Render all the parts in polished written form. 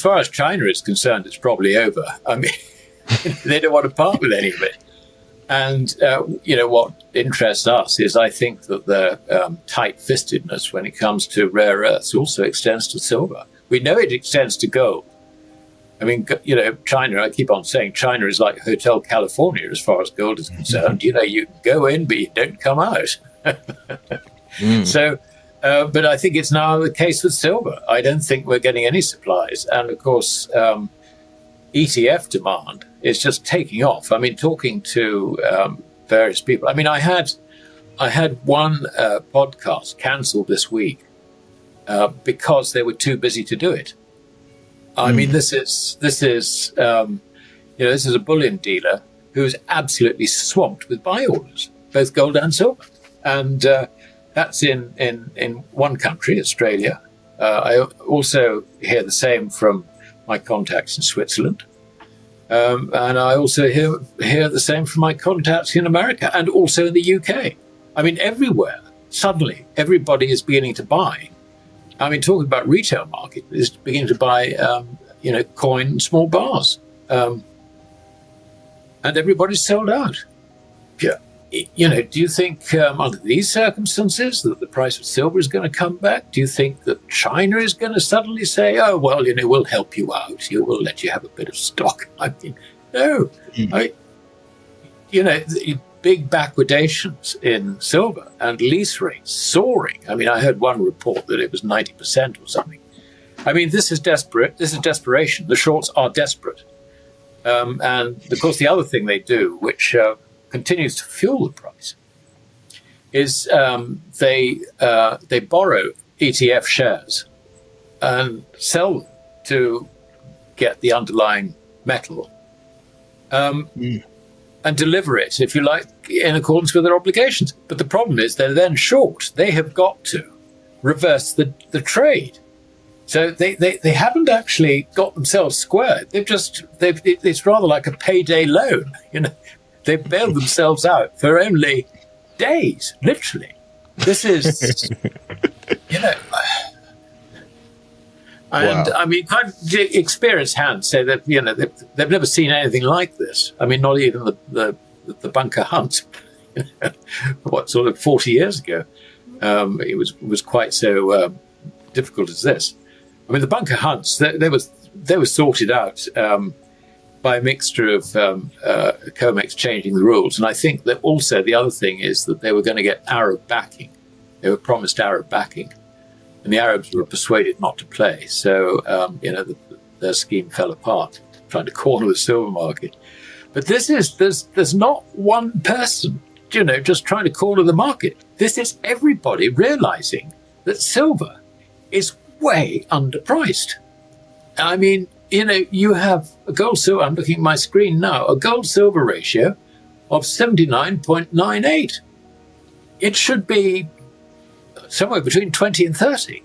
far as China is concerned, it's probably over. I mean, they don't want to part with any of it. And, what interests us is I think that the tight-fistedness when it comes to rare earths also extends to silver. We know it extends to gold. I mean, China, I keep on saying China is like Hotel California as far as gold is concerned. You go in, but you don't come out. So, but I think it's now the case with silver. I don't think we're getting any supplies. And of course, ETF demand is just taking off. I mean, talking to various people. I mean, I had one podcast cancelled this week because they were too busy to do it. I mean, this is a bullion dealer who's absolutely swamped with buy orders, both gold and silver, and that's in one country, Australia. I also hear the same from my contacts in Switzerland, and I also hear the same from my contacts in America and also in the UK. I mean, everywhere suddenly everybody is beginning to buy. I mean, talking about retail market is beginning to buy, coin and small bars, and everybody's sold out. Yeah. Do you think under these circumstances that the price of silver is going to come back? Do you think that China is going to suddenly say, oh, well, we'll help you out. We'll let you have a bit of stock? I mean, no. Big backwardations in silver and lease rates soaring. I mean, I heard one report that it was 90% or something. I mean, this is desperate. This is desperation. The shorts are desperate. And, of course, the other thing they do, which continues to fuel the price, is they borrow ETF shares and sell them to get the underlying metal. And deliver it, if you like, in accordance with their obligations. But the problem is they're then short. They have got to reverse the trade. So they haven't actually got themselves squared. It's rather like a payday loan. They've bailed themselves out for only days, literally. This is, And, wow. I mean, experienced hands say that, they've never seen anything like this. I mean, not even the bunker hunt, sort of 40 years ago, it was quite so difficult as this. I mean, the bunker hunts, they were sorted out by a mixture of COMEX changing the rules. And I think that also the other thing is that they were going to get Arab backing. They were promised Arab backing. And the Arabs were persuaded not to play. So, their scheme fell apart, trying to corner the silver market. But there's not one person, just trying to corner the market. This is everybody realizing that silver is way underpriced. I mean, you have a gold-silver, I'm looking at my screen now, a gold-silver ratio of 79.98. It should be somewhere between 20 and 30,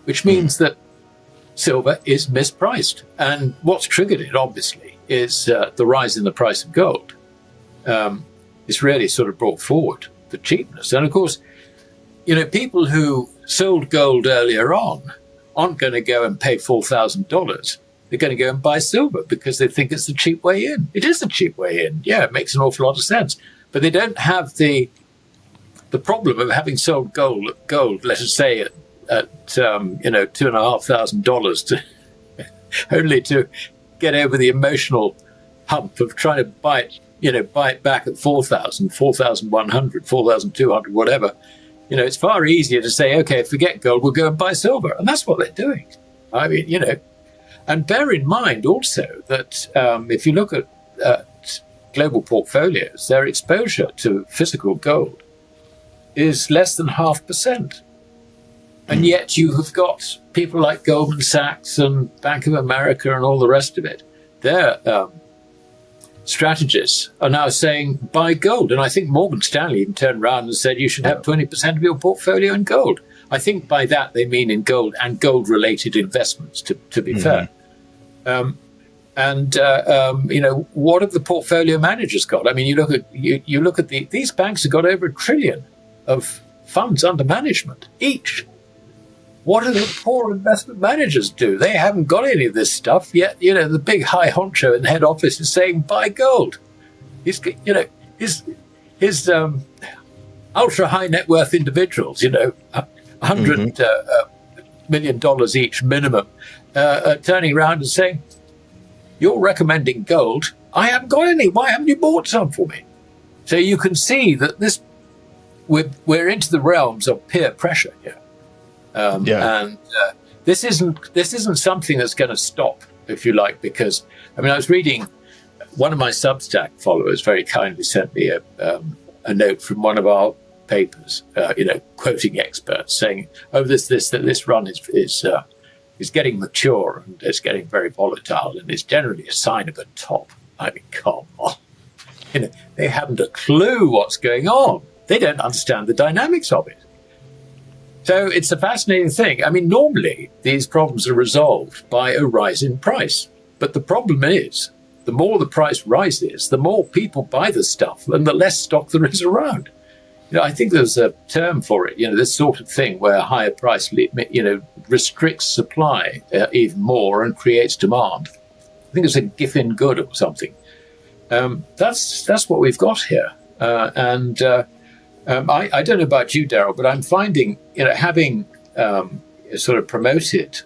which means that silver is mispriced. And what's triggered it, obviously, is the rise in the price of gold. It's really sort of brought forward the cheapness. And of course, people who sold gold earlier on aren't going to go and pay $4,000. They're going to go and buy silver because they think it's the cheap way in. It is the cheap way in. Yeah, it makes an awful lot of sense. But they don't have the problem of having sold gold, let us say, at $2,500 to only to get over the emotional hump of trying to buy it back at 4,000, 4,100, 4,200, whatever. It's far easier to say, okay, forget gold, we'll go and buy silver. And that's what they're doing. I mean, and bear in mind also that if you look at global portfolios, their exposure to physical gold is less than 0.5%. And yet you have got people like Goldman Sachs and Bank of America and all the rest of it. Their strategists are now saying buy gold. And I think Morgan Stanley even turned around and said you should have 20% of your portfolio in gold. I think by that they mean in gold and gold-related investments, to be fair. What have the portfolio managers got? I mean, you look at these banks have got over $1 trillion of funds under management each. what do the poor investment managers do? They haven't got any of this stuff yet. The big high honcho in the head office is saying buy gold. His ultra high net worth individuals, $100 million each minimum, turning around and saying, "You're recommending gold. I haven't got any. Why haven't you bought some for me?" So you can see that we're into the realms of peer pressure here, and this isn't something that's going to stop, if you like, because I was reading. One of my Substack followers very kindly sent me a note from one of our papers, quoting experts saying, "Oh, this run is getting mature and it's getting very volatile and it's generally a sign of a top." Come on, they haven't a clue what's going on. They don't understand the dynamics of it. So it's a fascinating thing. Normally these problems are resolved by a rise in price, but the problem is, the more the price rises, the more people buy the stuff and the less stock there is around. I think there's a term for it, this sort of thing where a higher price, restricts supply even more and creates demand. I think it's a Giffen good or something. That's what we've got here. I don't know about you, Daryl, but I'm finding, having sort of promoted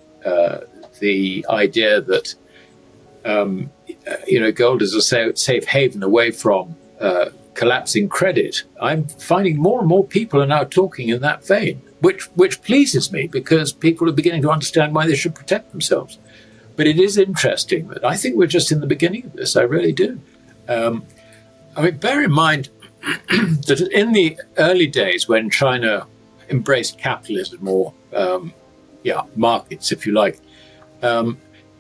the idea that gold is a safe haven away from collapsing credit, I'm finding more and more people are now talking in that vein, which pleases me because people are beginning to understand why they should protect themselves. But it is interesting that I think we're just in the beginning of this. I really do. Bear in mind that in the early days when China embraced capitalism or markets, if you like,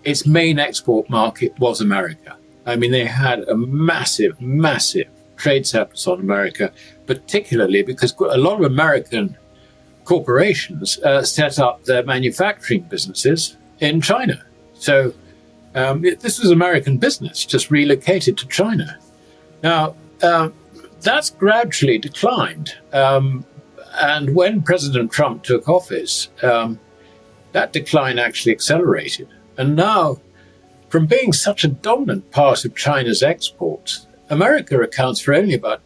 its main export market was America. They had a massive, massive trade surplus on America, particularly because a lot of American corporations set up their manufacturing businesses in China. So this was American business, just relocated to China. Now, that's gradually declined. And when President Trump took office, that decline actually accelerated. And now, from being such a dominant part of China's exports, America accounts for only about,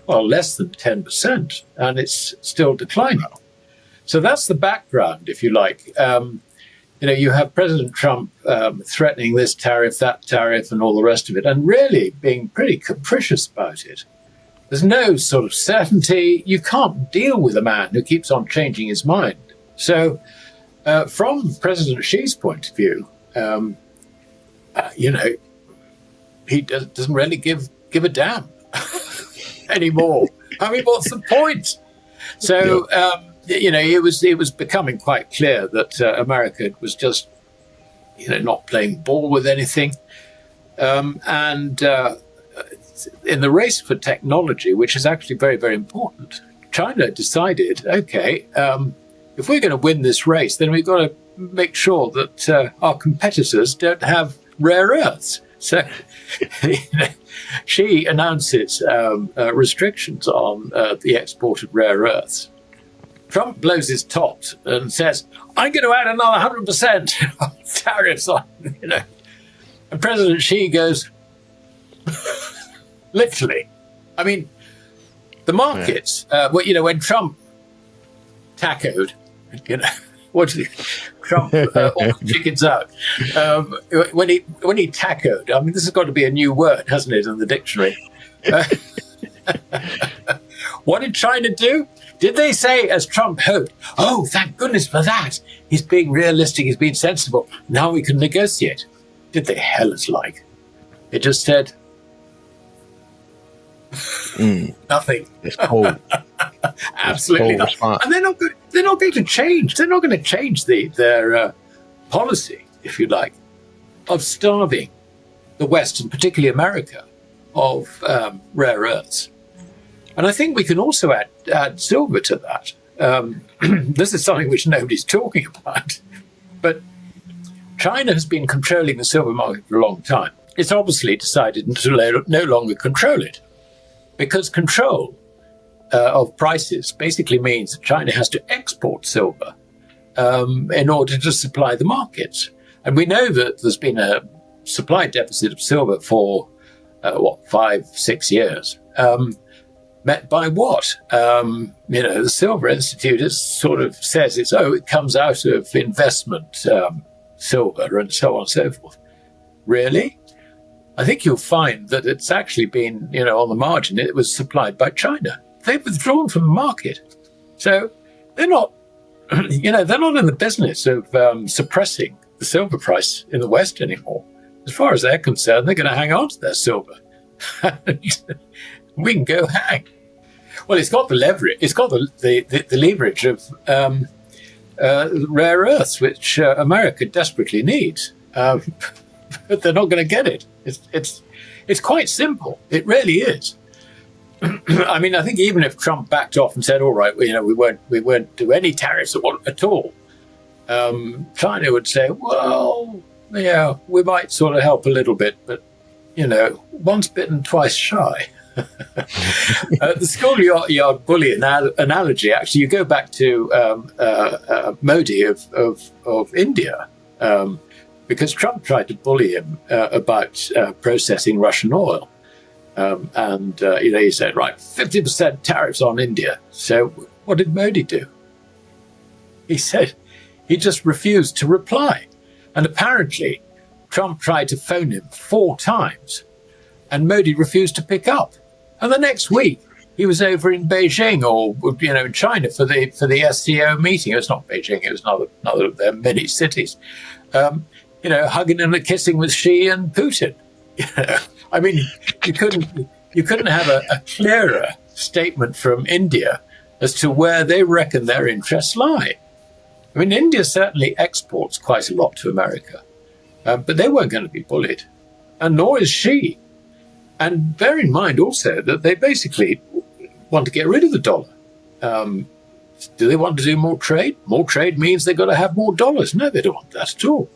less than 10%, and it's still declining. So that's the background, if you like. You have President Trump threatening this tariff, that tariff, and all the rest of it, and really being pretty capricious about it. There's no sort of certainty. You can't deal with a man who keeps on changing his mind. So from President Xi's point of view, he doesn't really give a damn anymore. What's the point? So, it was becoming quite clear that America was just, not playing ball with anything. And in the race for technology, which is actually very, very important, China decided, okay, if we're going to win this race, then we've got to make sure that our competitors don't have rare earths. So she announces restrictions on the export of rare earths. Trump blows his top and says, "I'm going to add another 100% tariffs on, And President Xi goes, literally. The markets, when Trump tacoed, Trump all chickens out. When he tacoed, this has got to be a new word, hasn't it, in the dictionary? What did China do? Did they say, as Trump hoped, "Oh, thank goodness for that. He's being realistic, he's being sensible. Now we can negotiate"? Did they? Hell is like. It just said nothing. It's cold. Absolutely it's cold, nothing. And they're not going to change. They're not going to change their policy, if you like, of starving the West, and particularly America, of rare earths. And I think we can also add silver to that. This is something which nobody's talking about. But China has been controlling the silver market for a long time. It's obviously decided to no longer control it, because control of prices basically means that China has to export silver in order to supply the markets. And we know that there's been a supply deficit of silver for, 5-6 years. Met by what? The Silver Institute sort of says it comes out of investment silver and so on and so forth. Really? I think you'll find that it's actually been, on the margin, it was supplied by China. They've withdrawn from the market. So they're not, they're not in the business of suppressing the silver price in the West anymore. As far as they're concerned, they're going to hang on to their silver. We can go hang. Well, it's got the leverage. It's got the leverage of rare earths, which America desperately needs. But they're not going to get it. It's quite simple. It really is. I mean, I think even if Trump backed off and said, "All right, we won't do any tariffs at all," China would say, "Well, yeah, we might sort of help a little bit, but once bitten, twice shy." The schoolyard bully analogy. Actually, you go back to Modi of India. Because Trump tried to bully him about processing Russian oil. He said, right, 50% tariffs on India. So what did Modi do? He said he just refused to reply. And apparently Trump tried to phone him 4 times and Modi refused to pick up. And the next week he was over in Beijing or, in China for the SCO meeting. It was not Beijing, it was another of their many cities. Hugging and kissing with Xi and Putin. I mean, you couldn't have a clearer statement from India as to where they reckon their interests lie. I mean, India certainly exports quite a lot to America, but they weren't going to be bullied, and nor is Xi. And bear in mind also that they basically want to get rid of the dollar. Do they want to do more trade? More trade means they've got to have more dollars. No, they don't want that at all.